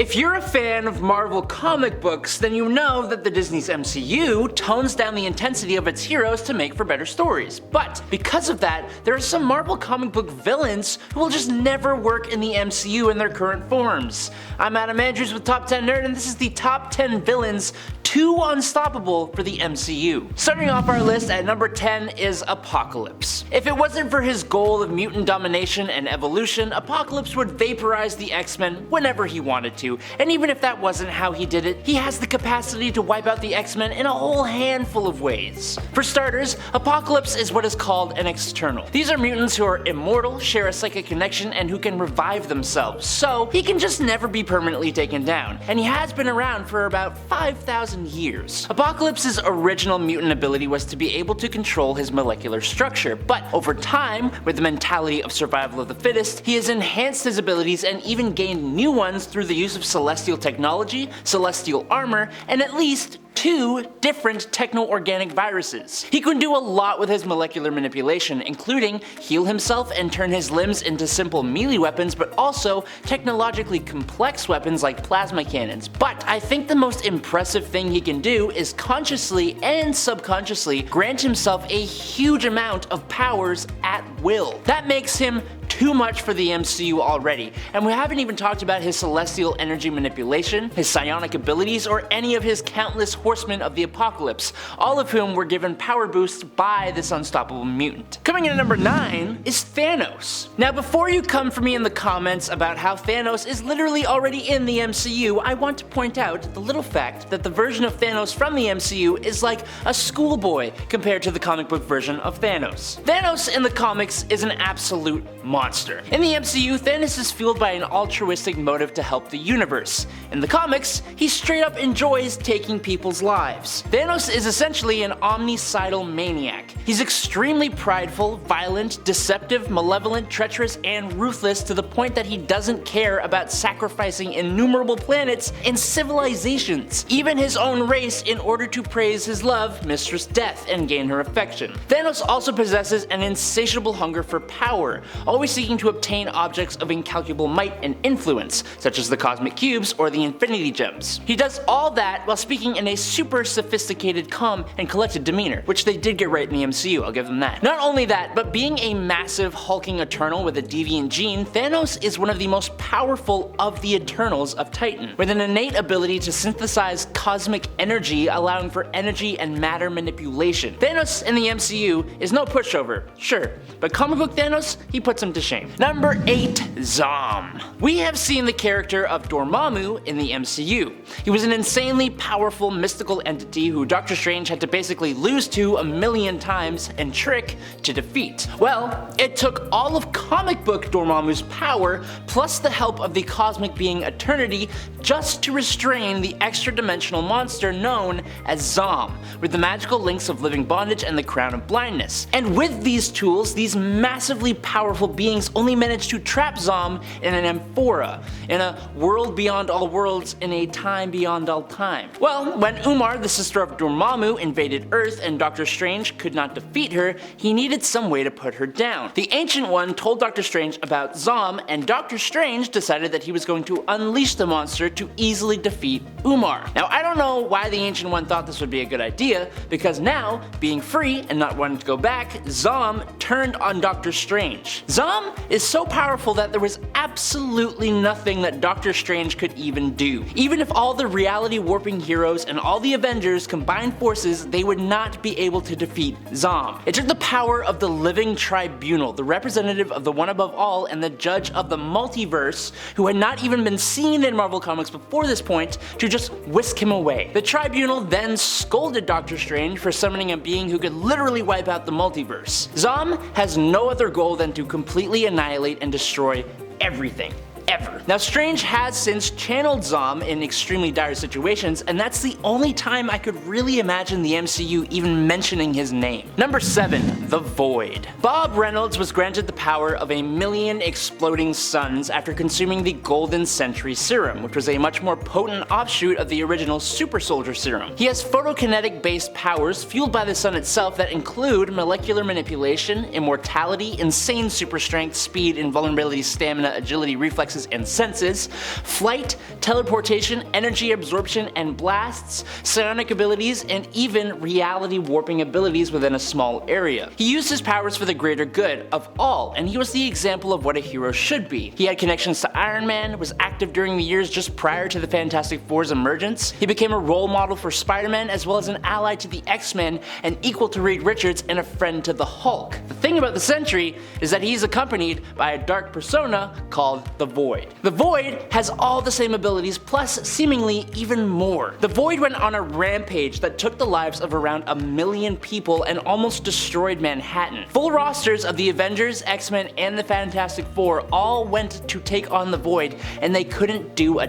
If you're a fan of Marvel comic books, then you know that the Disney's MCU tones down the intensity of its heroes to make for better stories. But because of that, there are some Marvel comic book villains who will just never work in the MCU in their current forms. I'm Adam Andrews with Top 10 Nerd, and this is the top 10 villains too unstoppable for the MCU. Starting off our list at number 10 is Apocalypse. If it wasn't for his goal of mutant domination and evolution, Apocalypse would vaporize the X-Men whenever he wanted to, and even if that wasn't how he did it, he has the capacity to wipe out the X-Men in a whole handful of ways. For starters, Apocalypse is what is called an external. These are mutants who are immortal, share a psychic connection, and who can revive themselves, so he can just never be permanently taken down, and he has been around for about 5,000 years. Apocalypse's original mutant ability was to be able to control his molecular structure, but over time, with the mentality of survival of the fittest, he has enhanced his abilities and even gained new ones through the use of celestial technology, celestial armor, and at least 2 different techno-organic viruses. He can do a lot with his molecular manipulation, including heal himself and turn his limbs into simple melee weapons, but also technologically complex weapons like plasma cannons. But I think the most impressive thing he can do is consciously and subconsciously grant himself a huge amount of powers at will. That makes him too much for the MCU already, and we haven't even talked about his celestial energy manipulation, his psionic abilities, or any of his countless horsemen of the apocalypse, all of whom were given power boosts by this unstoppable mutant. Coming in at number 9 is Thanos. Now before you come for me in the comments about how Thanos is literally already in the MCU, I want to point out the little fact that the version of Thanos from the MCU is like a schoolboy compared to the comic book version of Thanos. Thanos in the comics is an absolute monster. In the MCU, Thanos is fueled by an altruistic motive to help the universe. In the comics, he straight up enjoys taking people's lives. Thanos is essentially an omnicidal maniac. He's extremely prideful, violent, deceptive, malevolent, treacherous, and ruthless to the point that he doesn't care about sacrificing innumerable planets and civilizations, even his own race, in order to praise his love, Mistress Death, and gain her affection. Thanos also possesses an insatiable hunger for power, always seeking to obtain objects of incalculable might and influence, such as the cosmic cubes or the infinity gems. He does all that while speaking in a super sophisticated, calm, and collected demeanor, which they did get right in the MCU, I'll give them that. Not only that, but being a massive hulking Eternal with a deviant gene, Thanos is one of the most powerful of the Eternals of Titan, with an innate ability to synthesize cosmic energy, allowing for energy and matter manipulation. Thanos in the MCU is no pushover, sure, but comic book Thanos, he puts him to shame. Number 8, Zom. We have seen the character of Dormammu in the MCU. He was an insanely powerful mystical entity who Doctor Strange had to basically lose to 1,000,000 times and trick to defeat. Well, it took all of comic book Dormammu's power plus the help of the cosmic being Eternity just to restrain the extra-dimensional monster known as Zom, with the magical links of living bondage and the crown of blindness. And with these tools, these massively powerful beings only managed to trap Zom in an amphora, in a world beyond all worlds, in a time beyond all time. Well, when Umar, the sister of Dormammu, invaded Earth and Doctor Strange could not defeat her, he needed some way to put her down. The Ancient One told Doctor Strange about Zom, and Doctor Strange decided that he was going to unleash the monster to easily defeat Umar. Now, I don't know why the Ancient One thought this would be a good idea, because now, being free and not wanting to go back, Zom turned on Doctor Strange. Zom is so powerful that there was absolutely nothing that Doctor Strange could even do. Even if all the reality warping heroes and all the Avengers combined forces, they would not be able to defeat Zom. It took the power of the living tribunal, the representative of the one above all and the judge of the multiverse, who had not even been seen in Marvel Comics before this point, to just whisk him away. The tribunal then scolded Doctor Strange for summoning a being who could literally wipe out the multiverse. Zom has no other goal than to completely annihilate and destroy everything. Ever. Now, Strange has since channeled Zom in extremely dire situations, and that's the only time I could really imagine the MCU even mentioning his name. Number 7, The Void. Bob Reynolds was granted the power of 1,000,000 exploding suns after consuming the Golden Century Serum, which was a much more potent offshoot of the original Super Soldier Serum. He has photokinetic-based powers fueled by the sun itself that include molecular manipulation, immortality, insane super strength, speed, invulnerability, stamina, agility, reflex, reflexes and senses, flight, teleportation, energy absorption and blasts, psionic abilities, and even reality warping abilities within a small area. He used his powers for the greater good of all, and he was the example of what a hero should be. He had connections to Iron Man, was active during the years just prior to the Fantastic Four's emergence. He became a role model for Spider-Man as well as an ally to the X-Men and equal to Reed Richards and a friend to the Hulk. The thing about the Sentry is that he's accompanied by a dark persona called the Void. The Void has all the same abilities plus seemingly even more. The Void went on a rampage that took the lives of around 1 million people and almost destroyed Manhattan. Full rosters of the Avengers, X-Men, and the Fantastic Four all went to take on the Void, and they couldn't do a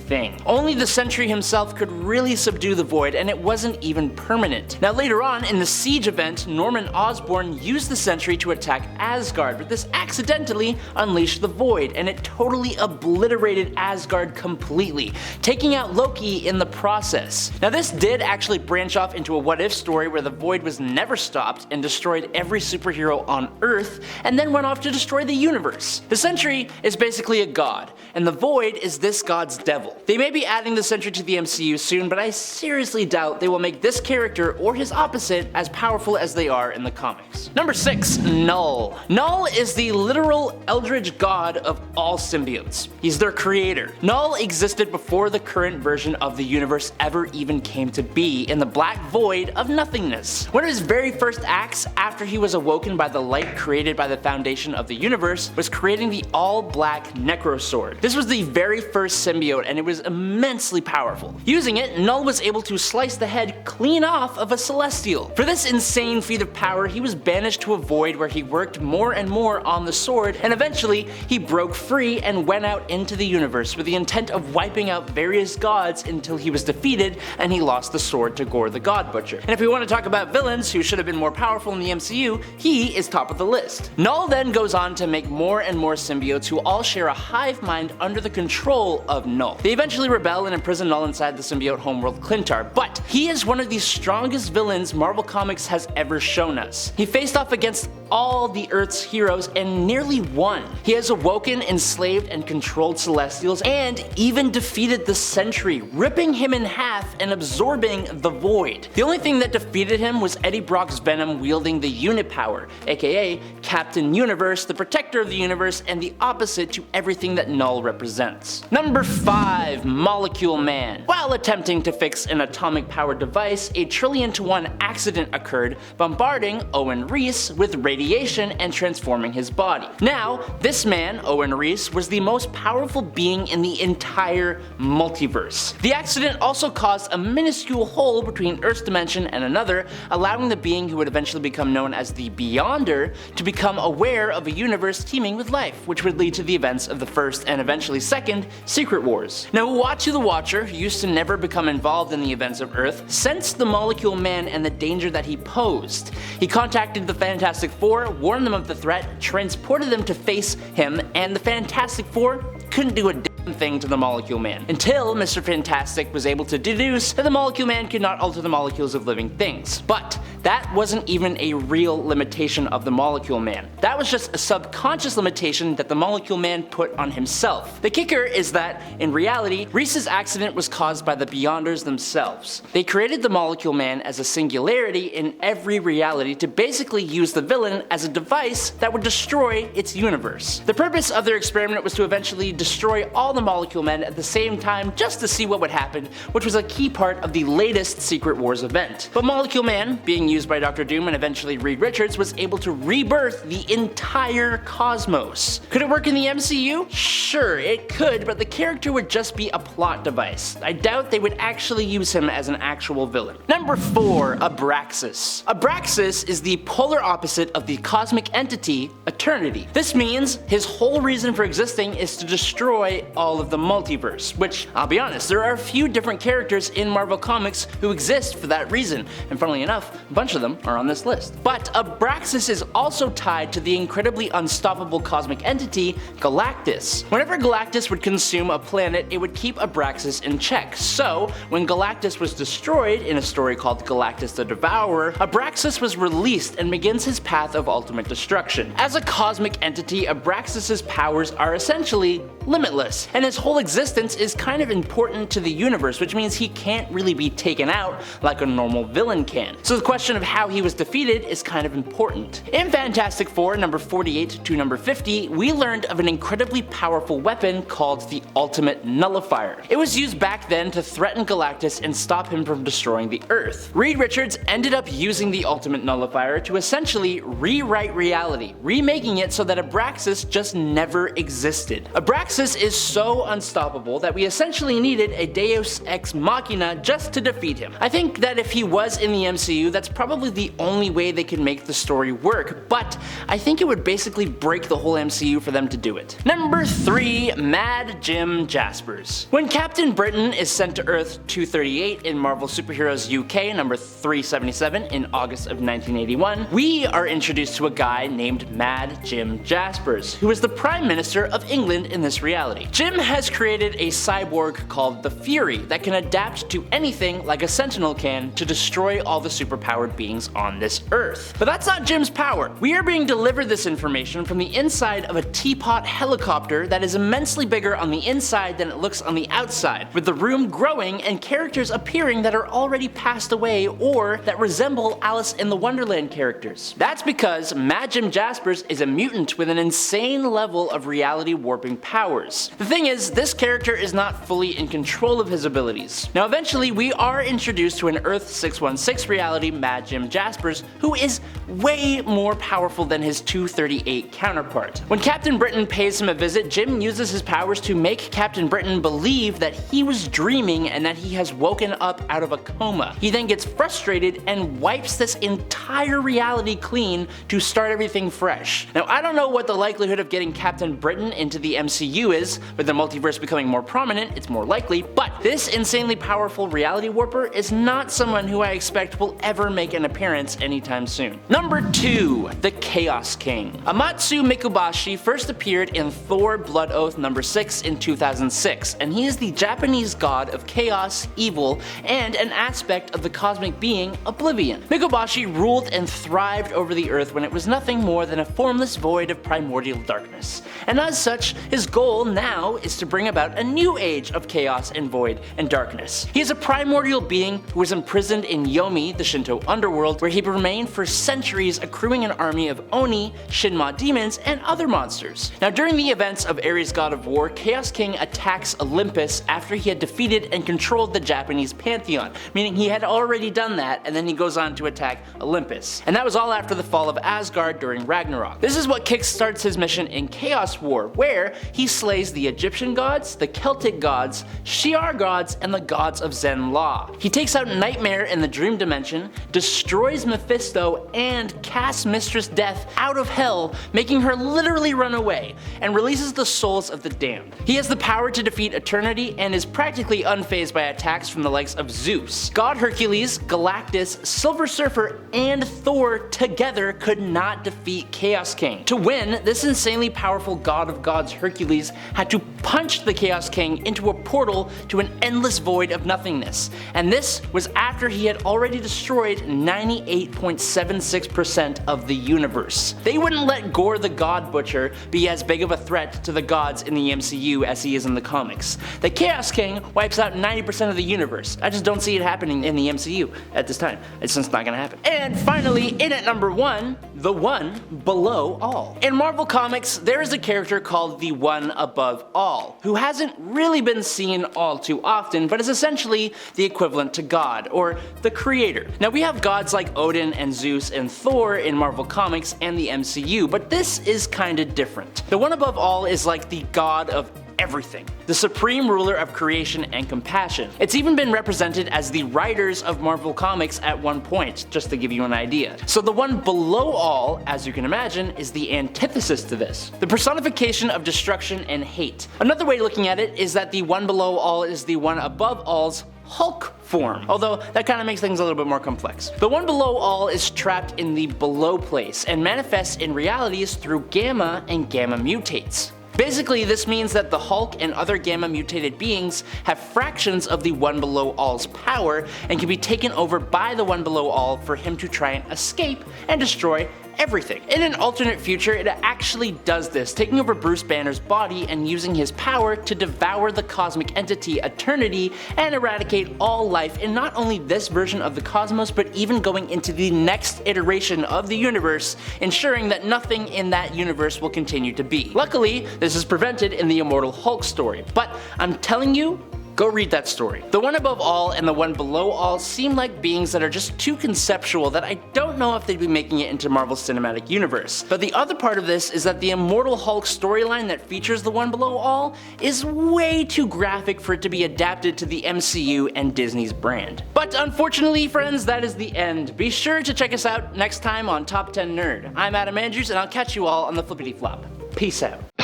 thing. Only the Sentry himself could really subdue the Void, and it wasn't even permanent. Now later on in the Siege event, Norman Osborn used the Sentry to attack Asgard, but this accidentally unleashed the Void, and it totally obliterated Asgard completely, taking out Loki in the process. Now this did actually branch off into a what-if story where the Void was never stopped and destroyed every superhero on Earth, and then went off to destroy the universe. The Sentry is basically a god, and the Void is this god's devil. They may be adding the Sentry to the MCU soon, but I seriously doubt they will make this character or his opposite as powerful as they are in the comics. Number 6. Knull. Knull is the literal eldritch god of all symbiotes. He's their creator. Knull existed before the current version of the universe ever even came to be, in the black void of nothingness. One of his very first acts after he was awoken by the light created by the foundation of the universe was creating the all-black Necrosword. This was the very first symbiote, and it was immensely powerful. Using it, Knull was able to slice the head clean off of a Celestial. For this insane feat of power, he was banished to a void where he worked more and more on the sword, and eventually he broke free and went out into the universe with the intent of wiping out various gods until he was defeated and he lost the sword to Gore the God Butcher. And if we want to talk about villains who should have been more powerful in the MCU, he is top of the list. Knull then goes on to make more and more symbiotes who all share a hive mind under the control of Knull. They eventually rebel and imprison Knull inside the symbiote homeworld Clintar, but he is one of the strongest villains Marvel Comics has ever shown us. He faced off against all the Earth's heroes and nearly won. He has awoken, enslaved, and controlled Celestials, and even defeated the Sentry, ripping him in half and absorbing the Void. The only thing that defeated him was Eddie Brock's Venom wielding the Unit Power, aka Captain Universe, the protector of the universe, and the opposite to everything that Knull represents. Number 5. Molecule Man. While attempting to fix an atomic-powered device, a 1,000,000,000,000 accident occurred, bombarding Owen Reese with radiation and transforming his body. Now, this man, Owen Reese, was the most powerful being in the entire multiverse. The accident also caused a minuscule hole between Earth's dimension and another, allowing the being who would eventually become known as the Beyonder to become aware of a universe teeming with life, which would lead to the events of the first and eventually second Secret Wars. Now, Uatu the Watcher, who used to never become involved in the events of Earth, sensed the Molecule Man and the danger that he posed. He contacted the Fantastic Four, warned them of the threat, transported them to face him, and the Fantastic Four couldn't do a damn thing to the Molecule Man, until Mr. Fantastic was able to deduce that the Molecule Man could not alter the molecules of living things. But that wasn't even a real limitation of the Molecule Man. That was just a subconscious limitation that the Molecule Man put on himself. The kicker is that, in reality, Reese's accident was caused by the Beyonders themselves. They created the Molecule Man as a singularity in every reality to basically use the villain as a device that would destroy its universe. The purpose of their experiment was to eventually destroy all the Molecule Men at the same time just to see what would happen, which was a key part of the latest Secret Wars event. But Molecule Man, being used by Dr. Doom and eventually Reed Richards, was able to rebirth the entire cosmos. Could it work in the MCU? Sure, it could, but the character would just be a plot device. I doubt they would actually use him as an actual villain. Number 4. Abraxas. Abraxas is the polar opposite of the cosmic entity Eternity. This means his whole reason for existing is to destroy all all of the multiverse, which, I'll be honest, there are a few different characters in Marvel Comics who exist for that reason, and funnily enough, a bunch of them are on this list. But Abraxas is also tied to the incredibly unstoppable cosmic entity, Galactus. Whenever Galactus would consume a planet, it would keep Abraxas in check, so when Galactus was destroyed in a story called Galactus the Devourer, Abraxas was released and begins his path of ultimate destruction. As a cosmic entity, Abraxas's powers are essentially limitless, and his whole existence is kind of important to the universe, which means he can't really be taken out like a normal villain can. So the question of how he was defeated is kind of important. In Fantastic Four number 48 to number 50, we learned of an incredibly powerful weapon called the Ultimate Nullifier. It was used back then to threaten Galactus and stop him from destroying the Earth. Reed Richards ended up using the Ultimate Nullifier to essentially rewrite reality, remaking it so that Abraxas just never existed. Abraxas is so unstoppable that we essentially needed a Deus Ex Machina just to defeat him. I think that if he was in the MCU, that's probably the only way they could make the story work, but I think it would basically break the whole MCU for them to do it. Number 3, Mad Jim Jaspers. When Captain Britain is sent to Earth 238 in Marvel Superheroes UK number 377 in August of 1981, we are introduced to a guy named Mad Jim Jaspers, who is the Prime Minister of England in this reality. Jim has created a cyborg called the Fury that can adapt to anything like a Sentinel can to destroy all the superpowered beings on this Earth. But that's not Jim's power. We are being delivered this information from the inside of a teapot helicopter that is immensely bigger on the inside than it looks on the outside, with the room growing and characters appearing that are already passed away or that resemble Alice in the Wonderland characters. That's because Mad Jim Jaspers is a mutant with an insane level of reality warping powers. The thing is, this character is not fully in control of his abilities. Now eventually we are introduced to an Earth 616 reality Mad Jim Jaspers, who is way more powerful than his 238 counterpart. When Captain Britain pays him a visit, Jim uses his powers to make Captain Britain believe that he was dreaming and that he has woken up out of a coma. He then gets frustrated and wipes this entire reality clean to start everything fresh. Now I don't know what the likelihood of getting Captain Britain into the MCU is, with the multiverse becoming more prominent, it's more likely, but this insanely powerful reality warper is not someone who I expect will ever make an appearance anytime soon. Number 2, the Chaos King. Amatsu Mikubashi first appeared in Thor Blood Oath number 6 in 2006, and he is the Japanese god of chaos, evil, and an aspect of the cosmic being Oblivion. Mikubashi ruled and thrived over the Earth when it was nothing more than a formless void of primordial darkness, and as such, his goal now is to bring about a new age of chaos and void and darkness. He is a primordial being who was imprisoned in Yomi, the Shinto underworld, where he remained for centuries, accruing an army of Oni, Shinma demons, and other monsters. Now during the events of Ares God of War, Chaos King attacks Olympus after he had defeated and controlled the Japanese pantheon, meaning he had already done that, and then he goes on to attack Olympus. And that was all after the fall of Asgard during Ragnarok. This is what kickstarts his mission in Chaos War, where he slays the Egyptian gods, the Celtic gods, Shi'ar gods, and the gods of Zen law. He takes out Nightmare in the Dream Dimension, destroys Mephisto, and casts Mistress Death out of hell, making her literally run away, and releases the souls of the damned. He has the power to defeat Eternity and is practically unfazed by attacks from the likes of Zeus. God Hercules, Galactus, Silver Surfer, and Thor together could not defeat Chaos King. To win, this insanely powerful god of gods Hercules had to punch the Chaos King into a portal to an endless void of nothingness, and this was after he had already destroyed 98.76% of the universe. They wouldn't let Gore the God Butcher be as big of a threat to the gods in the MCU as he is in the comics. The Chaos King wipes out 90% of the universe. I just don't see it happening in the MCU at this time. It's just not gonna happen. And finally, in at number 1, the One Below All. In Marvel Comics, there is a character called the One Above All, who hasn't really been seen all too often, but is essentially the equivalent to God, or the creator. Now we have gods like Odin and Zeus and Thor in Marvel Comics and the MCU, but this is kinda different. The One Above All is like the god of everything. The supreme ruler of creation and compassion. It's even been represented as the writers of Marvel Comics at one point, just to give you an idea. So the one below all, as you can imagine, is the antithesis to this. The personification of destruction and hate. Another way of looking at it is that the one below all is the one above all's Hulk form, although that kind of makes things a little bit more complex. The one below all is trapped in the below place and manifests in realities through gamma and gamma mutates. Basically, this means that the Hulk and other gamma mutated beings have fractions of the one below all's power and can be taken over by the one below all for him to try and escape and destroy everything. In an alternate future, it actually does this, taking over Bruce Banner's body and using his power to devour the cosmic entity Eternity and eradicate all life in not only this version of the cosmos, but even going into the next iteration of the universe, ensuring that nothing in that universe will continue to be. Luckily, this is prevented in the Immortal Hulk story, but I'm telling you, go read that story. The one above all and the one below all seem like beings that are just too conceptual that I don't know if they'd be making it into Marvel's cinematic universe. But the other part of this is that the Immortal Hulk storyline that features the one below all is way too graphic for it to be adapted to the MCU and Disney's brand. But unfortunately, friends, that is the end. Be sure to check us out next time on Top 10 Nerd. I'm Adam Andrews, and I'll catch you all on the flippity flop. Peace out.